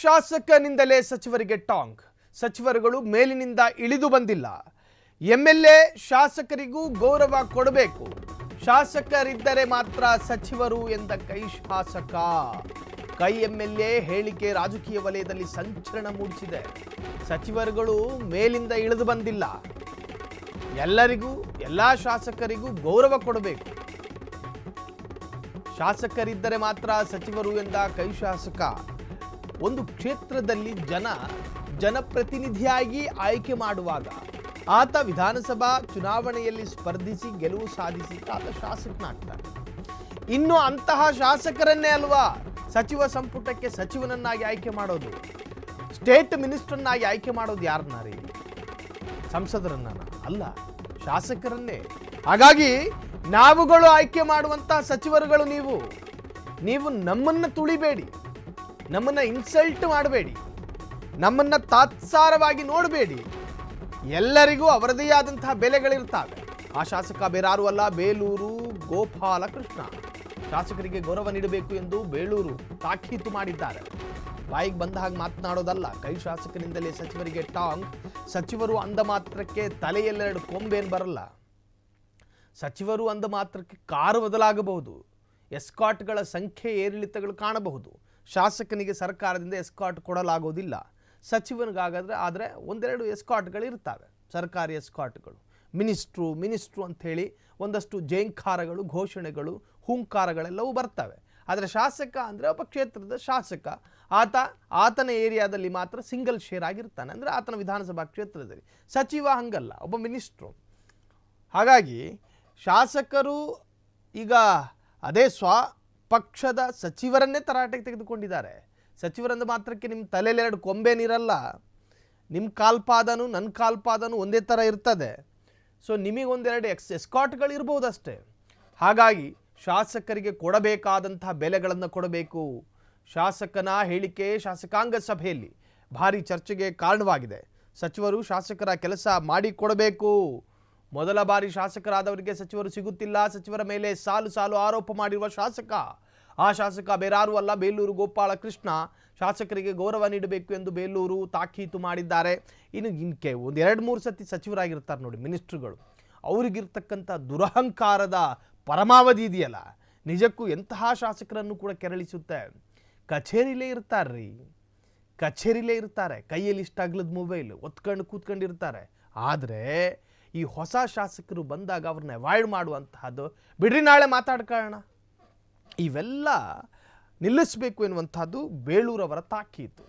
ಶಾಸಕನಿಂದಲೇ ಸಚಿವರಿಗೆ ಟಾಂಗ್. ಸಚಿವರುಗಳು ಮೇಲಿನಿಂದ ಇಳಿದು ಬಂದಿಲ್ಲ. ಎಂಎಲ್ಎ ಶಾಸಕರಿಗೂ ಗೌರವ ಕೊಡಬೇಕು. ಶಾಸಕರಿದ್ದರೆ ಮಾತ್ರ ಸಚಿವರು ಎಂದ ಕೈ ಶಾಸಕ. ಕೈ ಎಂಎಲ್ಎ ಹೇಳಿಕೆ ರಾಜಕೀಯ ವಲಯದಲ್ಲಿ ಸಂಚಲನ ಮೂಡಿಸಿದೆ. ಸಚಿವರುಗಳು ಮೇಲಿಂದ ಇಳಿದು ಬಂದಿಲ್ಲ. ಎಲ್ಲರಿಗೂ ಎಲ್ಲ ಶಾಸಕರಿಗೂ ಗೌರವ ಕೊಡಬೇಕು. ಶಾಸಕರಿದ್ದರೆ ಮಾತ್ರ ಸಚಿವರು ಎಂದ ಕೈ ಶಾಸಕ. ಒಂದು ಕ್ಷೇತ್ರದಲ್ಲಿ ಜನಪ್ರತಿನಿಧಿಯಾಗಿ ಆಯ್ಕೆ ಮಾಡುವಾಗ ಆತ ವಿಧಾನಸಭಾ ಚುನಾವಣೆಯಲ್ಲಿ ಸ್ಪರ್ಧಿಸಿ ಗೆಲುವು ಸಾಧಿಸಿ ಆತ ಶಾಸಕನಾಗ್ತಾನೆ. ಇನ್ನು ಅಂತಹ ಶಾಸಕರನ್ನೇ ಅಲ್ವಾ ಸಚಿವ ಸಂಪುಟಕ್ಕೆ ಸಚಿವನನ್ನಾಗಿ ಆಯ್ಕೆ ಮಾಡೋದು, ಸ್ಟೇಟ್ ಮಿನಿಸ್ಟರ್ನಾಗಿ ಆಯ್ಕೆ ಮಾಡೋದು ಯಾರನ್ನ ರೀ? ಸಂಸದರನ್ನ ಅಲ್ಲ, ಶಾಸಕರನ್ನೇ. ಹಾಗಾಗಿ ನಾವುಗಳು ಆಯ್ಕೆ ಮಾಡುವಂತಹ ಸಚಿವರುಗಳು ನೀವು ನಮ್ಮನ್ನ ತುಳಿಬೇಡಿ, ನಮ್ಮನ್ನ ಇನ್ಸಲ್ಟ್ ಮಾಡಬೇಡಿ, ನಮ್ಮನ್ನ ತಾತ್ಸಾರವಾಗಿ ನೋಡಬೇಡಿ. ಎಲ್ಲರಿಗೂ ಅವರದೇ ಆದಂತಹ ಬೆಲೆಗಳಿರ್ತವೆ. ಆ ಶಾಸಕ ಬೇರಾರು ಅಲ್ಲ, ಬೇಲೂರು ಗೋಪಾಲಕೃಷ್ಣ. ಶಾಸಕರಿಗೆ ಗೌರವ ನೀಡಬೇಕು ಎಂದು ಬೇಳೂರು ತಾಕೀತು ಮಾಡಿದ್ದಾರೆ. ಬಾಯಿಗೆ ಬಂದ ಹಾಗೆ ಮಾತನಾಡೋದಲ್ಲ. ಕೈ ಶಾಸಕನಿಂದಲೇ ಸಚಿವರಿಗೆ ಟಾಂಗ್. ಸಚಿವರು ಅಂದ ಮಾತ್ರಕ್ಕೆ ತಲೆಯಲ್ಲೆರಡು ಕೊಂಬೇನು ಬರಲ್ಲ. ಸಚಿವರು ಅಂದ ಮಾತ್ರಕ್ಕೆ ಕಾರು ಬದಲಾಗಬಹುದು, ಎಸ್ಕಾಟ್ಗಳ ಸಂಖ್ಯೆ ಏರಿಳಿತಗಳು ಕಾಣಬಹುದು. ಶಾಸಕನಿಗೆ ಸರ್ಕಾರದಿಂದ ಎಸ್ಕಾಟ್ ಕೊಡಲಾಗೋದಿಲ್ಲ. ಸಚಿವನಿಗಾಗಾದ್ರೆ ಆದರೆ ಒಂದೆರಡು ಎಸ್ಕಾಟ್ಗಳು ಇರ್ತವೆ, ಸರ್ಕಾರಿ ಎಸ್ಕಾಟ್ಗಳು. ಮಿನಿಸ್ಟ್ರು ಅಂಥೇಳಿ ಒಂದಷ್ಟು ಜೇಂಕಾರಗಳು, ಘೋಷಣೆಗಳು, ಹೂಂಕಾರಗಳೆಲ್ಲವೂ ಬರ್ತವೆ. ಆದರೆ ಶಾಸಕ ಅಂದರೆ ಒಬ್ಬ ಕ್ಷೇತ್ರದ ಶಾಸಕ. ಆತನ ಏರಿಯಾದಲ್ಲಿ ಮಾತ್ರ ಸಿಂಗಲ್ ಶೇರ್ ಆಗಿರ್ತಾನೆ, ಅಂದರೆ ಆತನ ವಿಧಾನಸಭಾ ಕ್ಷೇತ್ರದಲ್ಲಿ. ಸಚಿವ ಹಂಗಲ್ಲ, ಒಬ್ಬ ಮಿನಿಸ್ಟ್ರು. ಹಾಗಾಗಿ ಶಾಸಕರು ಈಗ ಅದೇ ಸ್ವಪಕ್ಷದ ಸಚಿವರನ್ನೇ ತರಾಟೆಗೆ ತೆಗೆದುಕೊಂಡಿದ್ದಾರೆ. ಸಚಿವರಂದ ಮಾತ್ರಕ್ಕೆ ನಿಮ್ಮ ತಲೆಯಲ್ಲಿ 2 ಕೊಂಬೇನಿರಲ್ಲ. ನಿಮ್ಮ ಕಾಲ್ಪಾದನು ನನ್ನ ಕಾಲ್ಪಾದನು ಒಂದೇ ಥರ ಇರ್ತದೆ. ಸೊ ನಿಮಗೊಂದೆರಡು ಎಸ್ಕಾಟ್ಗಳು ಇರ್ಬೋದಷ್ಟೇ. ಹಾಗಾಗಿ ಶಾಸಕರಿಗೆ ಕೊಡಬೇಕಾದಂತಹ ಬೆಲೆಗಳನ್ನು ಕೊಡಬೇಕು. ಶಾಸಕನ ಹೇಳಿಕೆ ಶಾಸಕಾಂಗ ಸಭೆಯಲ್ಲಿ ಭಾರಿ ಚರ್ಚೆಗೆ ಕಾರಣವಾಗಿದೆ. ಸಚಿವರು ಶಾಸಕರ ಕೆಲಸ ಮಾಡಿಕೊಡಬೇಕು. ಮೊದಲ ಬಾರಿ ಶಾಸಕರಾದವರಿಗೆ ಸಚಿವರು ಸಿಗುತ್ತಿಲ್ಲ. ಸಚಿವರ ಮೇಲೆ ಸಾಲು ಆರೋಪ ಮಾಡಿರುವ ಶಾಸಕ, ಆ ಶಾಸಕ ಬೇರಾರು ಅಲ್ಲ, ಬೇಲೂರು ಗೋಪಾಲಕೃಷ್ಣ. ಶಾಸಕರಿಗೆ ಗೌರವ ನೀಡಬೇಕು ಎಂದು ಬೇಲೂರು ತಾಕೀತು ಮಾಡಿದ್ದಾರೆ. ಇನ್ನು 1-2-3 ಸತಿ ಸಚಿವರಾಗಿರ್ತಾರೆ ನೋಡಿ ಮಿನಿಸ್ಟ್ರುಗಳು. ಅವರಿಗಿರ್ತಕ್ಕಂಥ ದುರಹಂಕಾರದ ಪರಮಾವಧಿ ಇದೆಯಲ್ಲ, ನಿಜಕ್ಕೂ ಎಂತಹ ಶಾಸಕರನ್ನು ಕೂಡ ಕೆರಳಿಸುತ್ತೆ. ಕಚೇರಿಲೇ ಇರ್ತಾರೆ, ಕೈಯಲ್ಲಿ ಇಷ್ಟಾಗ್ಲದ ಮೊಬೈಲ್ ಒತ್ಕೊಂಡು ಕೂತ್ಕೊಂಡಿರ್ತಾರೆ. ಆದರೆ ಈ ಹೊಸ ಶಾಸಕರು ಬಂದಾಗ ಅವ್ರನ್ನ ಅವಾಯ್ಡ್ ಮಾಡುವಂತಹದ್ದು, ಬಿಡ್ರಿ ನಾಳೆ ಮಾತಾಡ್ಕೊಳ್ಳೋಣ, ಇವೆಲ್ಲ ನಿಲ್ಲಿಸಬೇಕು ಎನ್ನುವಂಥದ್ದು ಬೇಳೂರವರ ತಾಕೀತು.